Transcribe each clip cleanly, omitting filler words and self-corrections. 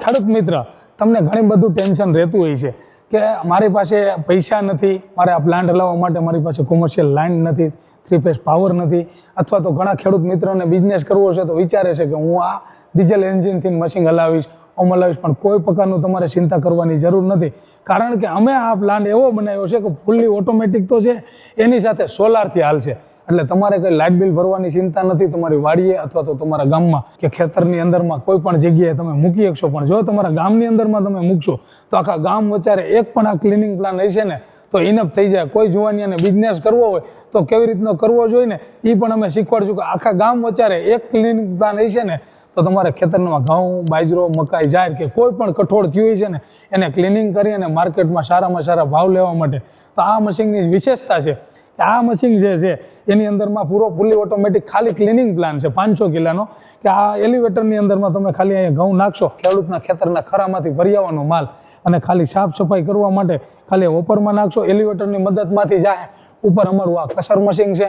ખેડૂત મિત્ર, તમને ઘણી બધું ટેન્શન રહેતું હોય છે કે મારી પાસે પૈસા નથી, મારે આ પ્લાન્ટ હલાવવા માટે મારી પાસે કોમર્શિયલ લાઇન નથી, 3 ફેઝ પાવર નથી, અથવા તો ઘણા ખેડૂત મિત્રોને બિઝનેસ કરવો છે તો વિચારે છે કે હું આ ડીઝલ એન્જિનથી મશીન હલાવીશ, હલાવીશ, પણ કોઈ પ્રકારનું તમારે ચિંતા કરવાની જરૂર નથી. કારણ કે અમે આ પ્લાન્ટ એવો બનાવ્યો છે કે ફૂલ્લી ઓટોમેટિક તો છે, એની સાથે સોલારથી હાલશે. એટલે તમારે કંઈ લાઇટ બિલ ભરવાની ચિંતા નથી. તમારી વાડીએ અથવા તો તમારા ગામમાં કે ખેતરની અંદરમાં કોઈ પણ જગ્યાએ તમે મૂકી શકશો. પણ જો તમારા ગામની અંદરમાં તમે મૂકશો તો આખા ગામ વચારે એક પણ આ ક્લિનિંગ પ્લાન હશે ને તો ઇનફ થઈ જાય. કોઈ જુવાનિયાને બિઝનેસ કરવો હોય તો કેવી રીતનો કરવો જોઈએ ને એ પણ અમે શીખવાડશું. કે આખા ગામ વચારે એક ક્લિનિંગ પ્લાન હશે ને તો તમારે ખેતરમાં ઘઉં, બાજરો, મકાઈ, જાર કે કોઈ પણ કઠોળ થયું હોય છે ને એને ક્લિનિંગ કરી અને માર્કેટમાં સારામાં સારા ભાવ લેવા માટે તો આ મશીનની વિશેષતા છે. આ મશીન જે છે એની અંદરમાં પૂરો ફૂલી ઓટોમેટિક ખાલી ક્લિનિંગ પ્લાન છે 500 કિલોનો. કે આ એલિવેટરની અંદરમાં તમે ખાલી અહીંયા ઘઉં નાખશો, ખેડૂતના ખેતરના ખરામાંથી ભરી આવવાનો માલ, અને ખાલી સાફ સફાઈ કરવા માટે ખાલી ઓપરમાં નાખશો, એલિવેટરની મદદમાંથી જાય ઉપર. અમારું આ કસર મશીન છે.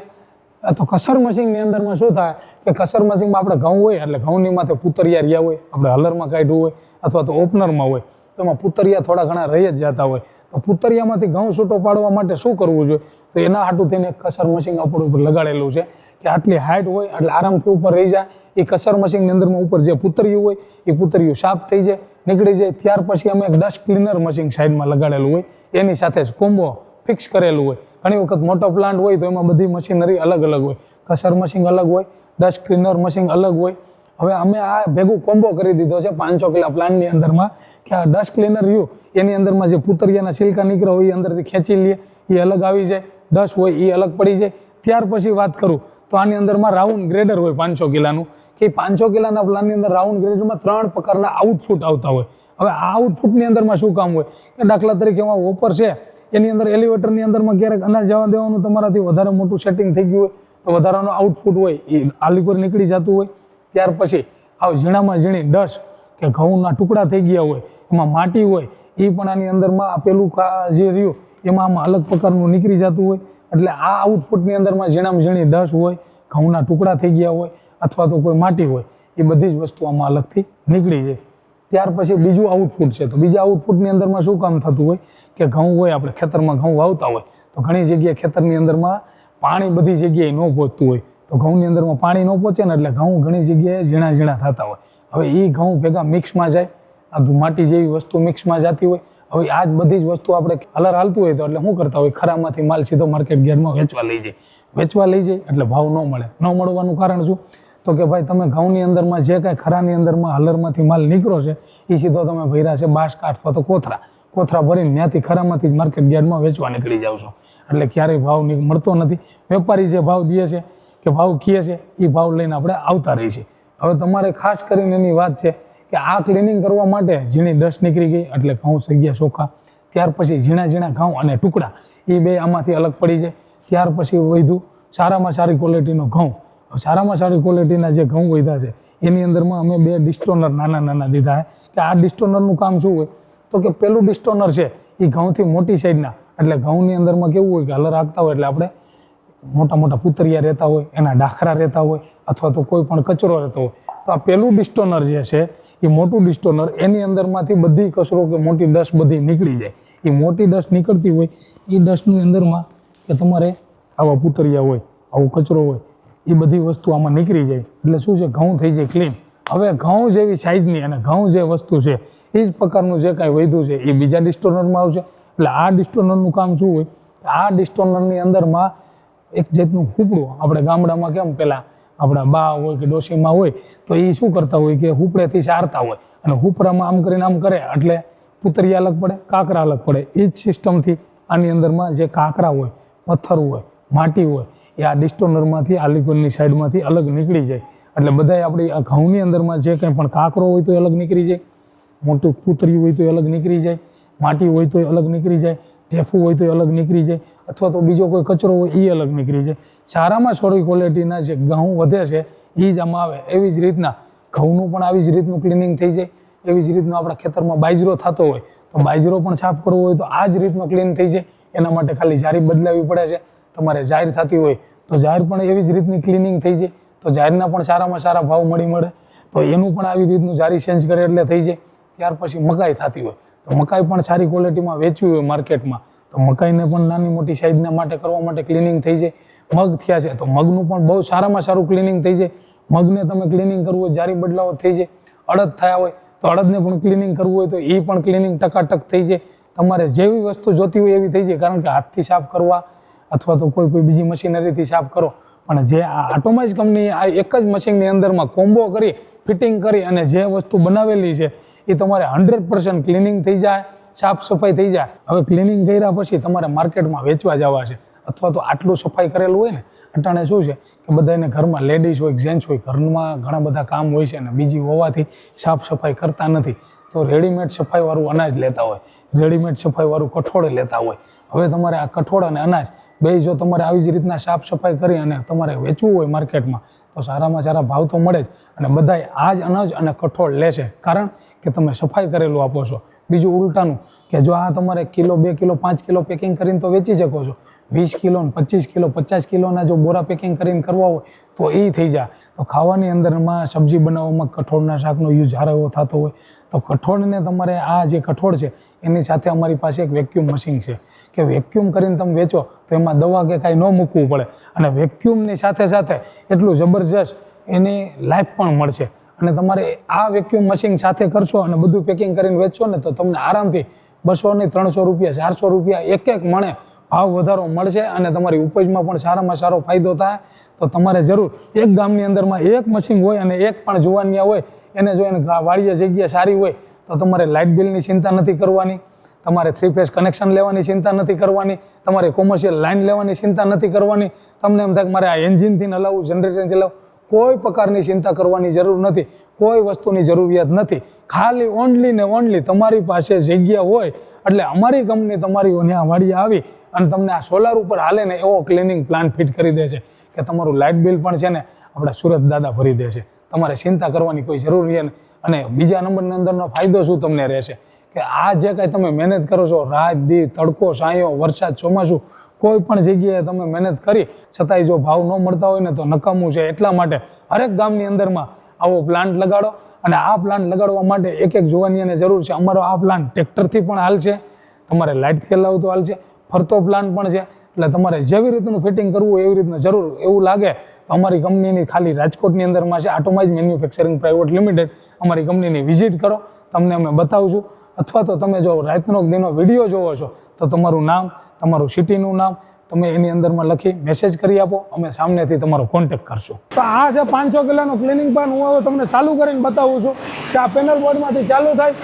તો કસર મશીનની અંદરમાં શું થાય કે કસર મશીનમાં આપણે ઘઉં હોય એટલે ઘઉંની માથે પૂતરિયા રહ્યા હોય, આપણે હલરમાં કાઢ્યું હોય અથવા તો ઓપનરમાં હોય તો એમાં પૂતરિયા થોડા ઘણા રહી જ જતા હોય. તો પૂતરિયામાંથી ઘઉં છૂટો પાડવા માટે શું કરવું જોઈએ? તો એના હાટું થઈને કસર મશીન આપણું ઉપર લગાડેલું છે કે આટલી હાઇટ હોય એટલે આરામથી ઉપર રહી જાય. એ કસર મશીનની અંદરમાં ઉપર જે પૂતરિયું હોય એ પૂતરિયું સાફ થઈ જાય, નીકળી જાય. ત્યાર પછી અમે એક ડસ્ટ ક્લીનર મશીન સાઈડમાં લગાડેલું હોય, એની સાથે જ કોમ્બો ફિક્સ કરેલું હોય. ઘણી વખત મોટો પ્લાન્ટ હોય તો એમાં બધી મશીનરી અલગ અલગ હોય, કસર મશીન અલગ હોય, ડસ્ટ ક્લીનર મશીન અલગ હોય. હવે અમે આ ભેગું કોમ્બો કરી દીધો છે 500 કિલો પ્લાન્ટની અંદરમાં કે આ ડસ્ટ ક્લીનર રહ્યું એની અંદરમાં જે પૂતરિયાના છિલકા નીકળે હોય એ અંદરથી ખેંચી લઈએ, એ અલગ આવી જાય. ડસ્ટ હોય એ અલગ પડી જાય. ત્યાર પછી વાત કરું તો આની અંદરમાં રાઉન્ડ ગ્રેડર હોય 500 કિલોનું કે 500 કિલોના પ્લાન્ટની અંદર રાઉન્ડ ગ્રેડરમાં 3 પ્રકારના આઉટપુટ આવતા હોય. હવે આ આઉટપુટની અંદરમાં શું કામ હોય કે દાખલા તરીકે એમાં ઓપર છે એની અંદર એલિવેટરની અંદરમાં ક્યારેક અનાજ જવા દેવાનું તમારાથી વધારે મોટું સેટિંગ થઈ ગયું હોય તો વધારાનું આઉટપુટ હોય એ આલીકોર નીકળી જતું હોય. ત્યાર પછી આવ ઝીણામાં ઝીણી ડસ્ટ કે ઘઉંના ટુકડા થઈ ગયા હોય, એમાં માટી હોય, એ પણ આની અંદરમાં આપેલું જે રહ્યું એમાં આમાં અલગ પ્રકારનું નીકળી જતું હોય. એટલે આ આઉટપુટની અંદરમાં ઝીણામાં ઝીણી ડસ્ટ હોય, ઘઉંના ટુકડા થઈ ગયા હોય અથવા તો કોઈ માટી હોય, એ બધી જ વસ્તુ આમાં અલગથી નીકળી જાય. ત્યાર પછી બીજું આઉટપુટ છે. તો બીજા આઉટપુટની અંદરમાં શું કામ થતું હોય કે ઘઉં હોય, આપણે ખેતરમાં ઘઉં વાવતા હોય તો ઘણી જગ્યાએ ખેતરની અંદરમાં પાણી બધી જગ્યાએ ન પહોંચતું હોય. તો ઘઉંની અંદરમાં પાણી ન પહોંચે ને એટલે ઘઉં ઘણી જગ્યાએ ઝીણા ઝીણા થતા હોય. હવે એ ઘઉં ભેગા મિક્સમાં જાય, માટી જેવી વસ્તુ મિક્સમાં જતી હોય. હવે આ જ બધી જ વસ્તુ આપણે હલર હાલતું હોય તો એટલે શું કરતા હોય, ખરામાંથી માલ સીધો માર્કેટ યાર્ડમાં વેચવા લઈ જાય એટલે ભાવ ન મળે. ન મળવાનું કારણ શું? તો કે ભાઈ તમે ઘઉંની અંદરમાં જે કાંઈ ખરાની અંદરમાં હલરમાંથી માલ નીકળો છે એ સીધો તમે ભર્યા છે બાસકા અથવા તો કોથરા ભરીને ત્યાંથી ખરામાંથી જ માર્કેટ યાર્ડમાં વેચવા નીકળી જાવ છો. એટલે ક્યારેય ભાવ મળતો નથી. વેપારી જે ભાવ દે છે કે ભાવ કહે છે એ ભાવ લઈને આપણે આવતા રહીએ છીએ. હવે તમારે ખાસ કરીને એની વાત છે કે આ ક્લિનિંગ કરવા માટે ઝીણી ડસ્ટ નીકળી ગઈ એટલે ઘઉં થઈ ગયા ચોખ્ખા. ત્યાર પછી ઝીણા ઝીણા ઘઉં અને ટુકડા એ બે આમાંથી અલગ પડી જાય. ત્યાર પછી વધ્યું સારામાં સારી ક્વોલિટીનો ઘઉં. સારામાં સારી ક્વોલિટીના જે ઘઉં વધ્યા છે એની અંદરમાં અમે 2 ડિસ્ટોનર નાના દીધા કે આ ડિસ્ટોનરનું કામ શું હોય તો કે પેલું ડિસ્ટોનર છે એ ઘઉંથી મોટી સાઈડના, એટલે ઘઉંની અંદરમાં કેવું હોય કે હલર રાખતા હોય એટલે આપણે મોટા પૂતરિયા રહેતા હોય, એના ડાખરા રહેતા હોય અથવા તો કોઈ પણ કચરો રહેતો હોય. તો આ પેલું ડિસ્ટોનર જે છે એ મોટું ડિસ્ટોનર, એની અંદરમાંથી બધી કચરો કે મોટી ડસ્ટ બધી નીકળી જાય. એ મોટી ડસ્ટ નીકળતી હોય એ ડસ્ટની અંદરમાં કે તમારે આવા પૂતરિયા હોય, આવો કચરો હોય, એ બધી વસ્તુ આમાં નીકળી જાય. એટલે શું છે, ઘઉં થઈ જાય ક્લીન. હવે ઘઉં જેવી સાઇઝની અને ઘઉં જે વસ્તુ છે એ જ પ્રકારનું જે કાંઈ વધ્યું છે એ બીજા ડિસ્ટોનરમાં આવશે. એટલે આ ડિસ્ટોનરનું કામ શું હોય, આ ડિસ્ટોનરની અંદરમાં એક જાતનું હુપડું, આપણે ગામડામાં કેમ પેલા આપણા બા હોય કે ડોશીમાં હોય તો એ શું કરતા હોય કે હુપડેથી સારતા હોય અને હુપરામાં આમ કરીને આમ કરે એટલે પૂતરિયા અલગ પડે, કાંકરા અલગ પડે. એ જ સિસ્ટમથી આની અંદરમાં જે કાંકરા હોય, પથ્થર હોય, માટી હોય એ આ ડિસ્ટોનરમાંથી આલીકોનની સાઈડમાંથી અલગ નીકળી જાય. એટલે બધાય આપણી આ ઘઉંની અંદરમાં જે કંઈ પણ કાંકરો હોય તો એ અલગ નીકળી જાય, મોટું પૂતરી હોય તો એ અલગ નીકળી જાય, માટી હોય તો એ અલગ નીકળી જાય, ઢેફું હોય તો એ અલગ નીકળી જાય, અથવા તો બીજો કોઈ કચરો હોય એ અલગ નીકળી જાય. સારામાં સારી ક્વોલિટીના જે ઘઉં વધે છે એ જ આમાં આવે. એવી જ રીતના ઘઉંનું પણ આવી જ રીતનું ક્લિનિંગ થઈ જાય. એવી જ રીતનું આપણા ખેતરમાં બાજરો થતો હોય તો બાજરો પણ સાફ કરવો હોય તો આ જ રીતનો ક્લીન થઈ જાય. એના માટે ખાલી જારી બદલાવી પડે છે. તમારે જાહેર થતી હોય તો જાહેર પણ એવી જ રીતની ક્લિનિંગ થઈ જાય. તો જાહેરના પણ સારામાં સારા ભાવ મળે તો એનું પણ આવી રીતનું જારી ચેન્જ કરે એટલે થઈ જાય. ત્યાર પછી મકાઈ થતી હોય તો મકાઈ પણ સારી ક્વોલિટીમાં વેચવી હોય માર્કેટમાં તો મકાઈને પણ નાની મોટી સાઈઝના માટે કરવા માટે ક્લિનિંગ થઈ જાય. મગ થયા છે તો મગનું પણ બહુ સારામાં સારું ક્લિનિંગ થઈ જાય. મગને તમે ક્લિનિંગ કરવું હોય જારી બદલાવો થઈ જાય. અડદ થયા હોય તો અડદને પણ ક્લિનિંગ કરવું હોય તો એ પણ ક્લિનિંગ ટકાટક થઈ જાય. તમારે જેવી વસ્તુ જોતી હોય એવી થઈ જાય. કારણ કે હાથથી સાફ કરવા અથવા તો કોઈ બીજી મશીનરીથી સાફ કરો પણ જે આ આટોમાઇઝ કંપની આ એક જ મશીનની અંદરમાં કોમ્બો કરી ફિટિંગ કરી અને જે વસ્તુ બનાવેલી છે એ તમારે 100% ક્લિનિંગ થઈ જાય, સાફ સફાઈ થઈ જાય. હવે ક્લિનિંગ કર્યા પછી તમારે માર્કેટમાં વેચવા જવા છે અથવા તો આટલું સફાઈ કરેલું હોય ને અટાણે શું છે કે બધાને ઘરમાં લેડીઝ હોય જેન્ટ્સ હોય ઘરમાં ઘણા બધા કામ હોય છે ને બીજી હોવાથી સાફ સફાઈ કરતા નથી તો રેડીમેડ સફાઈવાળું અનાજ લેતા હોય, રેડીમેડ સફાઈવાળું કઠોળ લેતા હોય. હવે તમારે આ કઠોળ અને અનાજ બે જો તમારે આવી જ રીતના સાફ સફાઈ કરી અને તમારે વેચવું હોય માર્કેટમાં તો સારામાં સારા ભાવ તો મળે જ અને બધા આ જ અનાજ અને કઠોળ લેશે કારણ કે તમે સફાઈ કરેલું આપો છો. બીજું ઉલટાનું કે જો આ તમારે કિલો 2 કિલો 5 કિલો પેકિંગ કરીને તો વેચી શકો છો 20 કિલો 25 કિલો 50 કિલોના જો બોરા પેકિંગ કરીને કરવા હોય તો એ થઈ જાય. તો ખાવાની અંદરમાં સબ્જી બનાવવામાં કઠોળના શાકનો યુઝ સારો એવો થતો હોય તો કઠોળને તમારે આ જે કઠોળ છે એની સાથે અમારી પાસે એક વેક્યુમ મશીન છે કે વેક્યુમ કરીને તમે વેચો તો એમાં દવા કે કાંઈ ન મૂકવું પડે અને વેક્યુમની સાથે સાથે એટલું જબરજસ્ત એની લાઈફ પણ મળશે. અને તમારે આ વેક્યુમ મશીન સાથે કરશો અને બધું પેકિંગ કરીને વેચશો ને તો તમને આરામથી 200 નહીં 300 રૂપિયા 400 રૂપિયા એક મણે ભાવ વધારો મળશે અને તમારી ઉપજમાં પણ સારામાં સારો ફાયદો થાય. તો તમારે જરૂર એક ગામની અંદરમાં એક મશીન હોય અને એક પણ જુવાનિયા હોય એને જો એને વાડીએ જગ્યા સારી હોય તો તમારે લાઇટ બિલની ચિંતા નથી કરવાની, તમારે 3 ફેઝ કનેક્શન લેવાની ચિંતા નથી કરવાની, તમારે કોમર્શિયલ લાઇન લેવાની ચિંતા નથી કરવાની. તમને એમ થાય કે મારે આ એન્જિનથી હલાવવું જનરેટરથી ચલાવવું કોઈ પ્રકારની ચિંતા કરવાની જરૂર નથી, કોઈ વસ્તુની જરૂરિયાત નથી. ખાલી ઓનલી ને ઓનલી તમારી પાસે જગ્યા હોય એટલે અમારી કંપની તમારી ત્યાં વાડીએ આવી અને તમને આ સોલાર ઉપર હાલે ને એવો ક્લિનિંગ પ્લાન ફિટ કરી દે છે કે તમારું લાઇટ બિલ પણ છે ને આપણા સુરત દાદા ભરી દે છે. તમારે ચિંતા કરવાની કોઈ જરૂર નહીં. અને બીજા નંબરની અંદરનો ફાયદો શું તમને રહેશે કે આ જે કાંઈ તમે મહેનત કરો છો રાત દી તડકો સાયો વરસાદ ચોમાસું કોઈ પણ જગ્યાએ તમે મહેનત કરી છતાંય જો ભાવ ન મળતા હોય ને તો નકામું છે. એટલા માટે હરેક ગામની અંદરમાં આવો પ્લાન્ટ લગાડો અને આ પ્લાન્ટ લગાડવા માટે એક જુવાનિયાને જરૂર છે. અમારો આ પ્લાન્ટ ટ્રેક્ટરથી પણ હાલ છે, તમારે લાઇટથી હલાવતો હાલ છે, ફરતો પ્લાન્ટ પણ છે. એટલે તમારે જેવી રીતનું ફિટિંગ કરવું હોય એવી રીતનું જરૂર એવું લાગે તો અમારી કંપનીની ખાલી રાજકોટની અંદરમાં છે આટોમાઇઝ મેન્યુફેક્ચરિંગ પ્રાઇવેટ લિમિટેડ. અમારી કંપનીની વિઝિટ કરો, તમને અમે બતાવશું. અથવા તો તમે જો રાતનો દિનો વિડીયો જોવો છો તો તમારું નામ, તમારું સિટીનું નામ તમે એની અંદરમાં લખી મેસેજ કરી આપો, અમે સામેથી તમારો કોન્ટેક્ટ કરશું. તો આ છે 500 કિલોનો ક્લિનિંગ પ્લાન. હું હવે તમને ચાલુ કરીને બતાવું છું કે આ પેનલ બોર્ડમાંથી ચાલુ થાય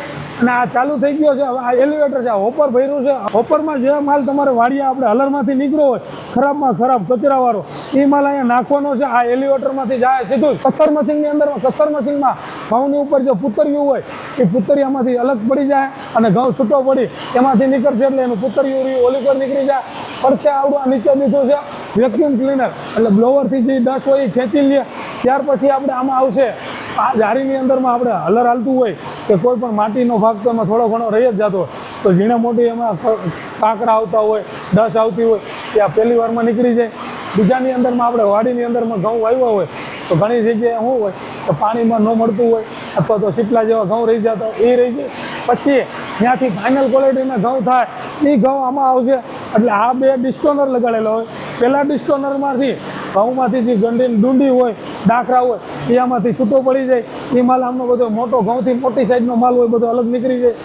અને આ ચાલુ થઈ ગયો છે. હવે આ એલિવેટર છે, હોપર ભર્યું છે. હોપરમાં જે માલ તમારે વાડીએ આપણે હલરમાંથી નીકળ્યો હોય ખરાબમાં ખરાબ કચરાવાળો એ માલ અહીંયા નાખવાનો છે. આ એલિવેટરમાંથી જાય સીધું કસર મશીનની અંદરમાં. કસર મશીનમાં ઘઉંની ઉપર જે પુતરિયું હોય એ પુતરિયામાંથી અલગ પડી જાય અને ઘઉં છૂટો પડી એમાંથી નીકળશે એટલે એનું પુતરિયું રહ્યું ઓલી પર નીકળી જાય. પડશે આવડું નીચે દીધું છે વેક્યુમ ક્લીનર એટલે બ્લોવરથી જે ડસ્ટ હોય એ ખેંચી લે. ત્યાર પછી આપણે આમાં આવશે આ જારીની અંદરમાં આપણે હલર હાલતું હોય કે કોઈ પણ માટીનો ભાગ તો એમાં થોડો ઘણો રહી જ જતો હોય તો ઝીણા મોટી એમાં કાંકરા આવતા હોય ડસ આવતી હોય એ આ પહેલી વારમાં નીકળી જાય. બીજાની અંદરમાં આપણે વાડીની અંદરમાં ઘઉં વાવ્યા હોય તો ઘણી જગ્યાએ શું હોય તો પાણીમાં ન મળતું હોય અથવા તો સીટલા જેવા ઘઉં રહી જતા હોય એ રહી જાય. પછી ત્યાંથી ફાઇનલ ક્વોલિટીના ઘઉં થાય એ ઘઉં આમાં આવશે. એટલે આ બે ડિસ્ટોનર લગાડેલા હોય. પહેલાં ડિસ્ટોનરમાંથી ઘઉંમાંથી જે ડુંડી હોય ડાખરા હોય એ આમાંથી છૂટો પડી જાય. એ માલ આમનો બધો મોટો ઘઉંથી મોટી સાઈઝનો માલ હોય બધો અલગ નીકળી જાય.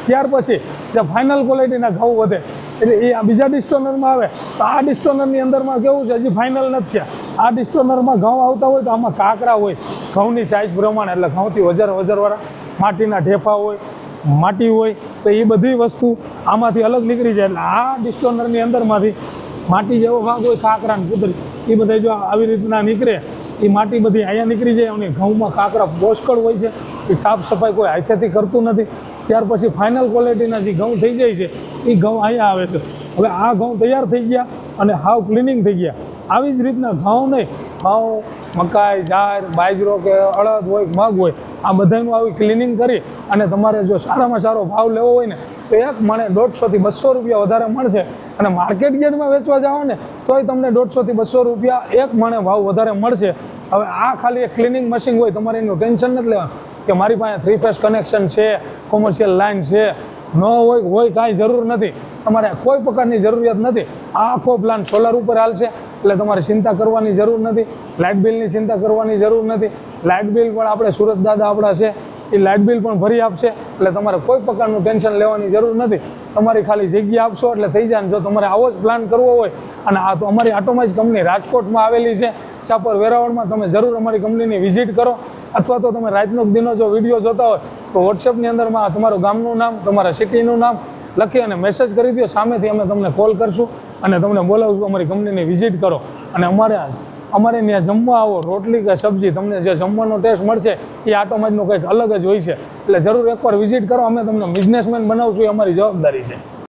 ત્યાર પછી જે ફાઇનલ ક્વોલિટીના ઘઉં વધે એટલે એ આ બીજા ડિસ્ટોનરમાં આવે. તો આ ડિસ્ટોનરની અંદરમાં કેવું છે હજી ફાઇનલ નથી થયા. આ ડિસ્ટોનરમાં ઘઉં આવતા હોય તો આમાં કાંકરા હોય ઘઉંની સાઈઝ પ્રમાણે એટલે ઘઉંથી વજરવાળા માટીના ઢેફા હોય માટી હોય તો એ બધી વસ્તુ આમાંથી અલગ નીકળી જાય. એટલે આ ડિસ્ટોનરની અંદરમાંથી માટી જેવો ભાગ હોય કાંકરા ને કુદરી એ બધા જો આવી રીતના નીકળે એ માટી બધી અહીંયા નીકળી જાય. અને ઘઉંમાં કાંકરા બોસ્કળ હોય છે એ સાફ સફાઈ કોઈ હાથેથી કરતું નથી. ત્યાર પછી ફાઇનલ ક્વોલિટીના જે ઘઉં થઈ જાય છે એ ઘઉં અહીંયા આવે છે. હવે આ ઘઉં તૈયાર થઈ ગયા અને હાવ ક્લિનિંગ થઈ ગયા. આવી જ રીતના ઘઉં નહીં ઘઉં મકાઈ જાર બાજરો કે અડદ હોય મગ હોય આ બધાનું આવી ક્લિનિંગ કરી અને તમારે જો સારામાં સારો ભાવ લેવો હોય ને તો એક મણે 150 થી 200 રૂપિયા વધારે મળશે. અને માર્કેટ યાર્ડમાં વેચવા જાઓ ને તોય તમને 150 થી 200 રૂપિયા એક મણે ભાવ વધારે મળશે. હવે આ ખાલી એક ક્લિનિંગ મશીન હોય તમારે એનું ટેન્શન નથી લેવાનું. કે મારી પાસે 3 ફેઝ કનેક્શન છે, કોમર્શિયલ લાઇન છે, ન હોય કાંઈ જરૂર નથી. તમારે કોઈ પ્રકારની જરૂરિયાત નથી. આ આખો પ્લાન સોલાર ઉપર હાલશે એટલે તમારે ચિંતા કરવાની જરૂર નથી. લાઇટ બિલની ચિંતા કરવાની જરૂર નથી. લાઇટ બિલ પણ આપણે સુરત દાદા આપણા છે, એ લાઇટ બિલ પણ ભરી આપશે. એટલે તમારે કોઈ પ્રકારનું ટેન્શન લેવાની જરૂર નથી. તમારી ખાલી જગ્યા આપશો એટલે થઈ જાય. જો તમારે આવો જ પ્લાન કરવો હોય, અને આ તો અમારી આટોમાઇઝ કંપની રાજકોટમાં આવેલી છે, સાપર વેરાવળમાં, તમે જરૂર અમારી કંપનીની વિઝિટ કરો. અથવા તો તમે રાતનો દિનો જો વિડીયો જોતા હોય તો વોટ્સએપની અંદરમાં તમારું ગામનું નામ, તમારા સિટીનું નામ લખી અને મેસેજ કરી દો. સામેથી અમે તમને કોલ કરશું અને તમને બોલાવશું, અમારી કંપનીની વિઝિટ કરો. અને અમારે ત્યાં જમવા આવો, રોટલી કે સબ્જી, તમને જે જમવાનો ટેસ્ટ મળશે એ આટોમાઇઝનો કંઈક અલગ જ હોય છે. એટલે જરૂર એકવાર વિઝિટ કરો. અમે તમને બિઝનેસમેન બનાવશું, એ અમારી જવાબદારી છે.